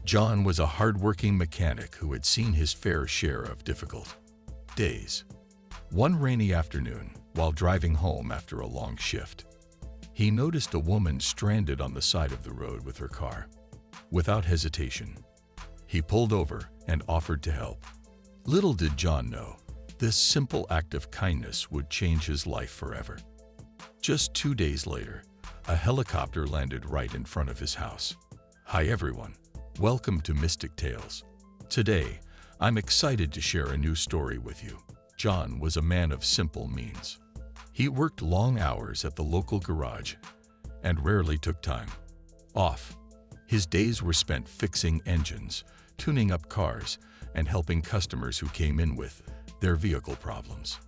John was a hardworking mechanic who had seen his fair share of difficult days. One rainy afternoon, while driving home after a long shift, he noticed a woman stranded on the side of the road with her car. Without hesitation, he pulled over and offered to help. Little did John know, this simple act of kindness would change his life forever. Just 2 days later, a helicopter landed right in front of his house. Hi everyone, welcome to Mystic Tales. Today, I'm excited to share a new story with you. John was a man of simple means. He worked long hours at the local garage and rarely took time off. His days were spent fixing engines, tuning up cars, and helping customers who came in with their vehicle problems.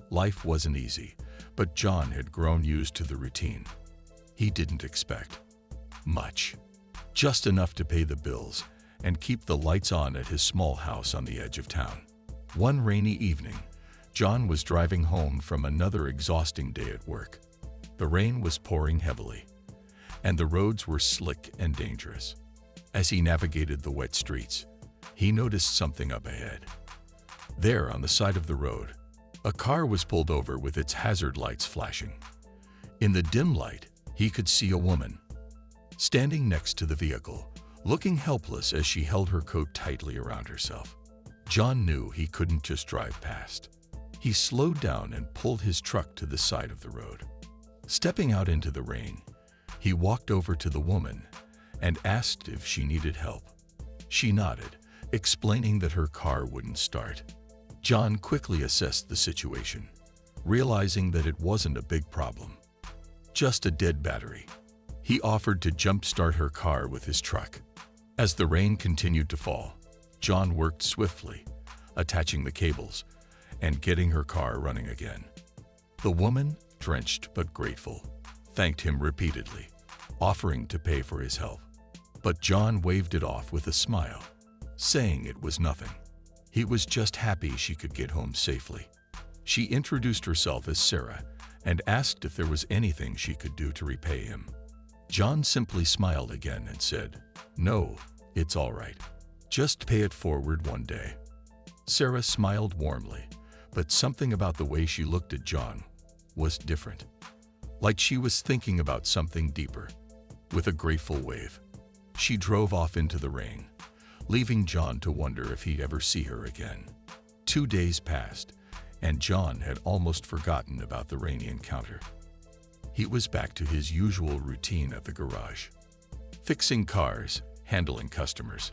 Life wasn't easy, but John had grown used to the routine. He didn't expect much, just enough to pay the bills and keep the lights on at his small house on the edge of town. One rainy evening, John was driving home from another exhausting day at work. The rain was pouring heavily, and the roads were slick and dangerous. As he navigated the wet streets, he noticed something up ahead. There, on the side of the road, a car was pulled over with its hazard lights flashing. In the dim light, he could see a woman standing next to the vehicle, looking helpless as she held her coat tightly around herself. John knew he couldn't just drive past. He slowed down and pulled his truck to the side of the road. Stepping out into the rain, he walked over to the woman and asked if she needed help. She nodded, explaining that her car wouldn't start. John quickly assessed the situation, realizing that it wasn't a big problem, just a dead battery. He offered to jump-start her car with his truck. As the rain continued to fall, John worked swiftly, attaching the cables and getting her car running again. The woman, drenched but grateful, thanked him repeatedly, offering to pay for his help. But John waved it off with a smile, saying it was nothing. He was just happy she could get home safely. She introduced herself as Sarah and asked if there was anything she could do to repay him. John simply smiled again and said, "No, it's all right. Just pay it forward one day." Sarah smiled warmly, but something about the way she looked at John was different, like she was thinking about something deeper. With a grateful wave, she drove off into the rain, leaving John to wonder if he'd ever see her again. 2 days passed, and John had almost forgotten about the rainy encounter. He was back to his usual routine at the garage, fixing cars, handling customers,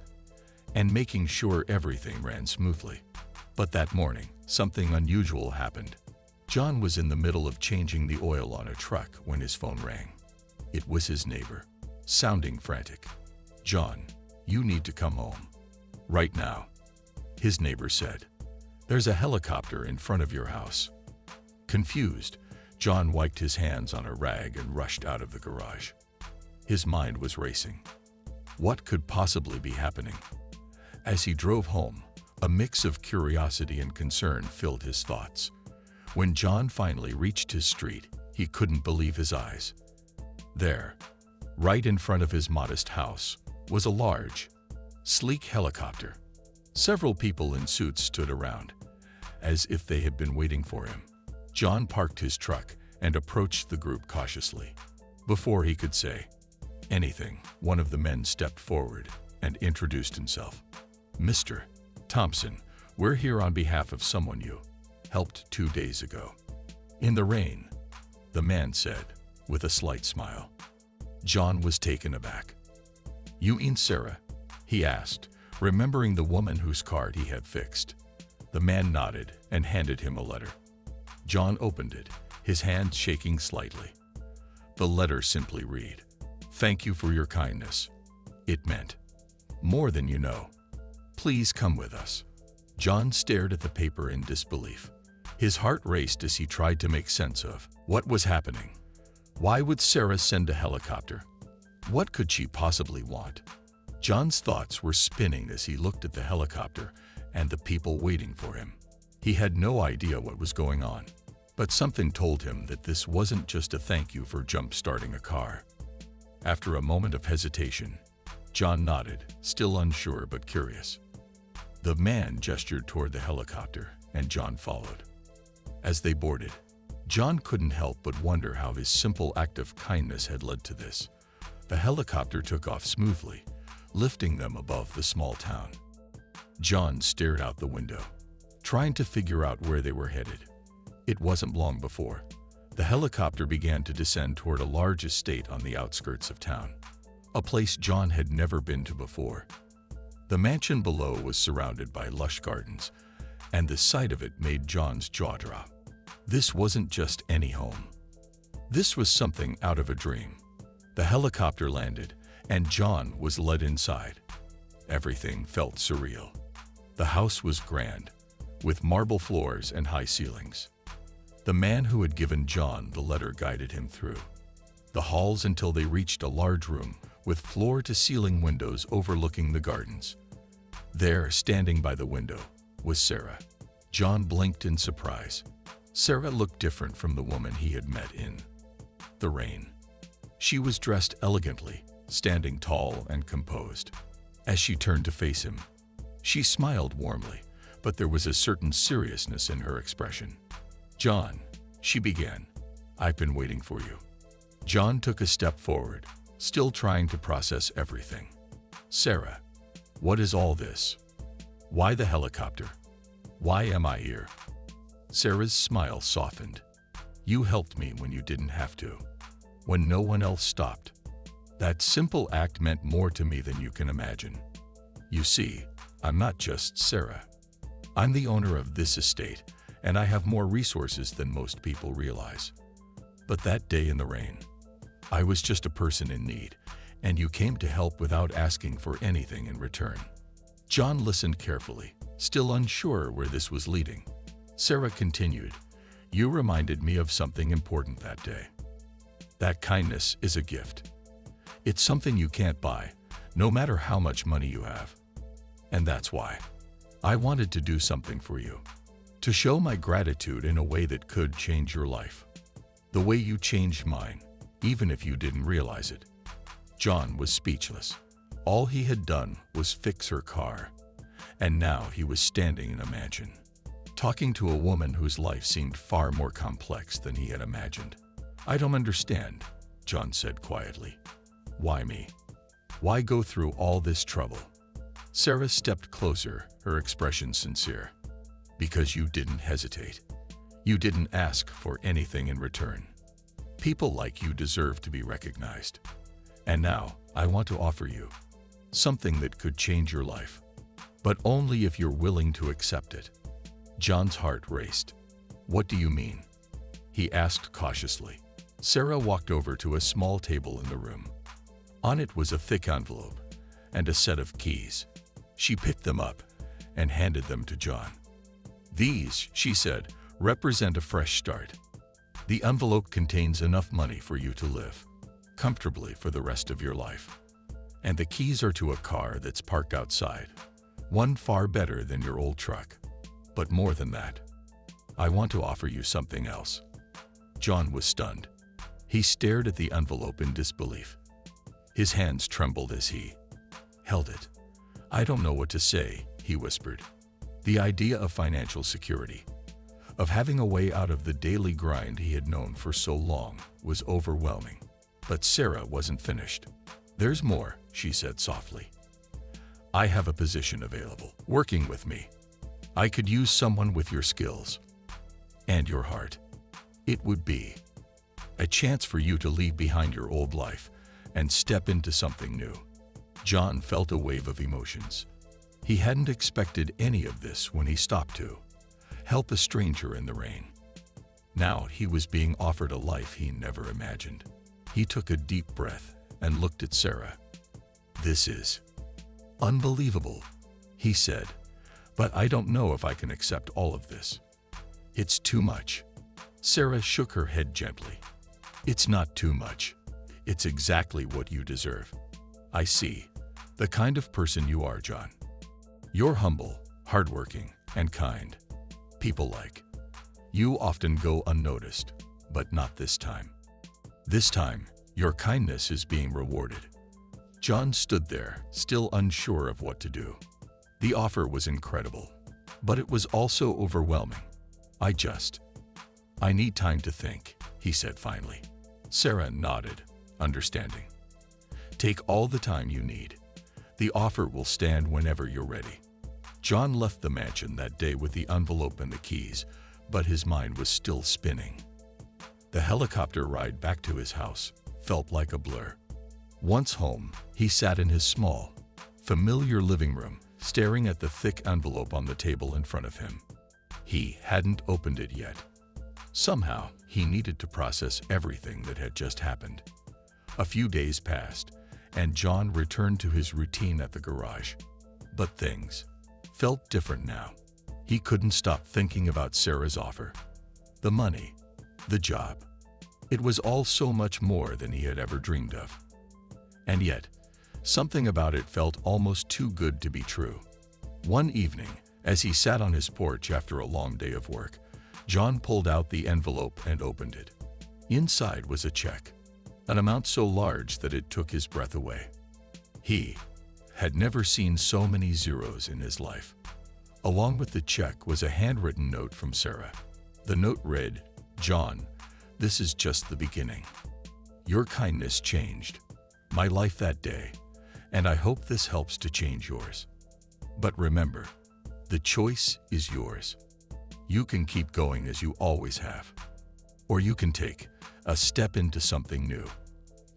and making sure everything ran smoothly. But that morning, something unusual happened. John was in the middle of changing the oil on a truck when his phone rang. It was his neighbor, sounding frantic. "John, you need to come home right now," his neighbor said. "There's a helicopter in front of your house." Confused, John wiped his hands on a rag and rushed out of the garage. His mind was racing. What could possibly be happening? As he drove home, a mix of curiosity and concern filled his thoughts. When John finally reached his street, he couldn't believe his eyes. There, right in front of his modest house, was a large, sleek helicopter. Several people in suits stood around, as if they had been waiting for him. John parked his truck and approached the group cautiously. Before he could say anything, one of the men stepped forward and introduced himself. "Mr. Thompson, we're here on behalf of someone you helped 2 days ago." "In the rain," the man said, with a slight smile. John was taken aback. "You ain't Sarah?" he asked, remembering the woman whose car he had fixed. The man nodded and handed him a letter. John opened it, his hand shaking slightly. The letter simply read, "Thank you for your kindness. It meant more than you know. Please come with us." John stared at the paper in disbelief. His heart raced as he tried to make sense of what was happening. Why would Sarah send a helicopter? What could she possibly want? John's thoughts were spinning as he looked at the helicopter and the people waiting for him. He had no idea what was going on, but something told him that this wasn't just a thank you for jump-starting a car. After a moment of hesitation, John nodded, still unsure but curious. The man gestured toward the helicopter, and John followed. As they boarded, John couldn't help but wonder how his simple act of kindness had led to this. The helicopter took off smoothly, lifting them above the small town. John stared out the window, trying to figure out where they were headed. It wasn't long before the helicopter began to descend toward a large estate on the outskirts of town, a place John had never been to before. The mansion below was surrounded by lush gardens, and the sight of it made John's jaw drop. This wasn't just any home. This was something out of a dream. The helicopter landed, and John was led inside. Everything felt surreal. The house was grand, with marble floors and high ceilings. The man who had given John the letter guided him through the halls until they reached a large room with floor-to-ceiling windows overlooking the gardens. There, standing by the window, was Sarah. John blinked in surprise. Sarah looked different from the woman he had met in the rain. She was dressed elegantly, standing tall and composed. As she turned to face him, she smiled warmly, but there was a certain seriousness in her expression. "John," she began, "I've been waiting for you." John took a step forward, still trying to process everything. "Sarah, what is all this? Why the helicopter? Why am I here?" Sarah's smile softened. "You helped me when you didn't have to, when no one else stopped. That simple act meant more to me than you can imagine. You see, I'm not just Sarah. I'm the owner of this estate, and I have more resources than most people realize. But that day in the rain, I was just a person in need, and you came to help without asking for anything in return." John listened carefully, still unsure where this was leading. Sarah continued, "You reminded me of something important that day. That kindness is a gift. It's something you can't buy, no matter how much money you have. And that's why I wanted to do something for you, to show my gratitude in a way that could change your life. The way you changed mine, even if you didn't realize it." John was speechless. All he had done was fix her car, and now he was standing in a mansion, talking to a woman whose life seemed far more complex than he had imagined. "I don't understand," John said quietly. "Why me? Why go through all this trouble?" Sarah stepped closer, her expression sincere. "Because you didn't hesitate. You didn't ask for anything in return. People like you deserve to be recognized. And now, I want to offer you something that could change your life, but only if you're willing to accept it." John's heart raced. "What do you mean?" he asked cautiously. Sarah walked over to a small table in the room. On it was a thick envelope and a set of keys. She picked them up and handed them to John. "These," she said, "represent a fresh start. The envelope contains enough money for you to live comfortably for the rest of your life. And the keys are to a car that's parked outside, one far better than your old truck. But more than that, I want to offer you something else." John was stunned. He stared at the envelope in disbelief. His hands trembled as he held it. "I don't know what to say," he whispered. The idea of financial security, of having a way out of the daily grind he had known for so long, was overwhelming. But Sarah wasn't finished. "There's more," she said softly. "I have a position available, working with me. I could use someone with your skills and your heart. It would be a chance for you to leave behind your old life and step into something new." John felt a wave of emotions. He hadn't expected any of this when he stopped to help a stranger in the rain. Now he was being offered a life he never imagined. He took a deep breath and looked at Sarah. "This is unbelievable," he said, "but I don't know if I can accept all of this. It's too much." Sarah shook her head gently. "It's not too much. It's exactly what you deserve. I see the kind of person you are, John. You're humble, hardworking, and kind. People like you often go unnoticed, but not this time. This time, your kindness is being rewarded. John stood there, still unsure of what to do. The offer was incredible, but it was also overwhelming. I need time to think," he said finally. Sarah nodded, understanding. "Take all the time you need. The offer will stand whenever you're ready." John left the mansion that day with the envelope and the keys, but his mind was still spinning. The helicopter ride back to his house felt like a blur. Once home, he sat in his small, familiar living room, staring at the thick envelope on the table in front of him. He hadn't opened it yet. Somehow, he needed to process everything that had just happened. A few days passed, and John returned to his routine at the garage. But things felt different now. He couldn't stop thinking about Sarah's offer. The money, the job. It was all so much more than he had ever dreamed of. And yet, something about it felt almost too good to be true. One evening, as he sat on his porch after a long day of work, John pulled out the envelope and opened it. Inside was a check, an amount so large that it took his breath away. He had never seen so many zeros in his life. Along with the check was a handwritten note from Sarah. The note read, "John, this is just the beginning. Your kindness changed my life that day, and I hope this helps to change yours. But remember, the choice is yours. You can keep going as you always have, or you can take a step into something new.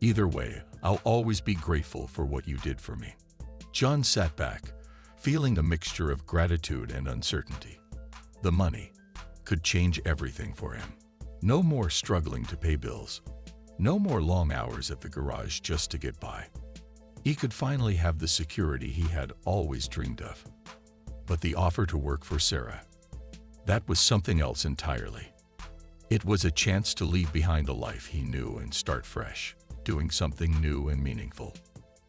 Either way, I'll always be grateful for what you did for me." John sat back, feeling a mixture of gratitude and uncertainty. The money could change everything for him. No more struggling to pay bills. No more long hours at the garage just to get by. He could finally have the security he had always dreamed of. But the offer to work for Sarah, that was something else entirely. It was a chance to leave behind a life he knew and start fresh, doing something new and meaningful.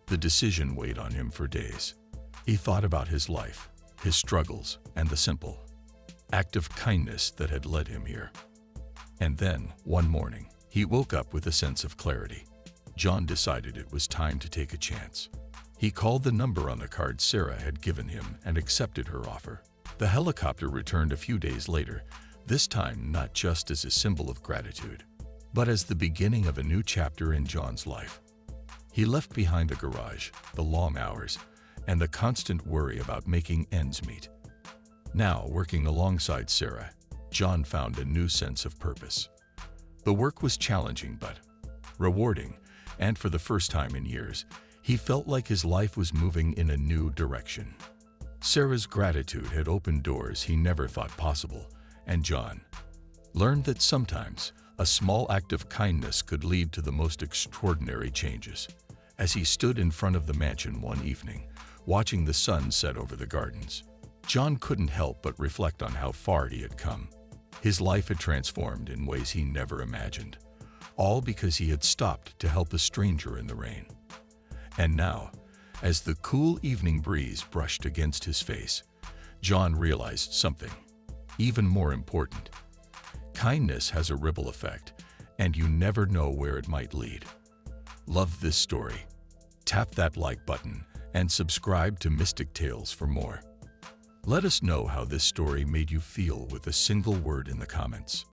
The decision weighed on him for days. He thought about his life, his struggles, and the simple act of kindness that had led him here. And then, one morning, he woke up with a sense of clarity. John decided it was time to take a chance. He called the number on the card Sarah had given him and accepted her offer. The helicopter returned a few days later, this time not just as a symbol of gratitude, but as the beginning of a new chapter in John's life. He left behind the garage, the long hours, and the constant worry about making ends meet. Now, working alongside Sarah, John found a new sense of purpose. The work was challenging but rewarding, and for the first time in years, he felt like his life was moving in a new direction. Sarah's gratitude had opened doors he never thought possible, and John learned that sometimes a small act of kindness could lead to the most extraordinary changes. As he stood in front of the mansion one evening, watching the sun set over the gardens, John couldn't help but reflect on how far he had come. His life had transformed in ways he never imagined, all because he had stopped to help a stranger in the rain. And now, as the cool evening breeze brushed against his face, John realized something even more important. Kindness has a ripple effect, and you never know where it might lead. Love this story? Tap that like button and subscribe to Mystic Tales for more. Let us know how this story made you feel with a single word in the comments.